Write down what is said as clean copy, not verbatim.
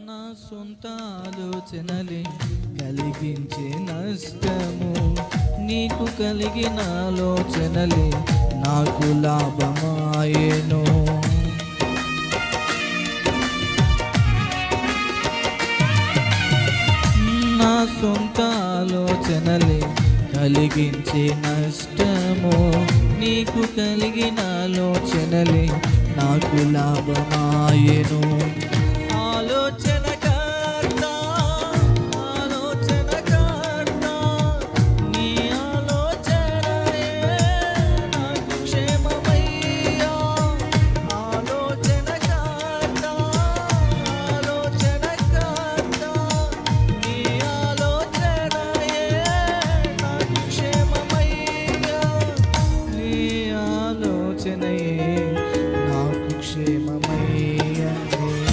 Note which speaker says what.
Speaker 1: నా సొంత ఆలోచనలే కలిగించే నష్టము, నీకు కలిగిన ఆలోచనలే నాకు లాభమాయెను. నా సొంత ఆలోచనలే కలిగించే నష్టము, నీకు కలిగిన ఆలోచనలే నాకు లాభమాయెను.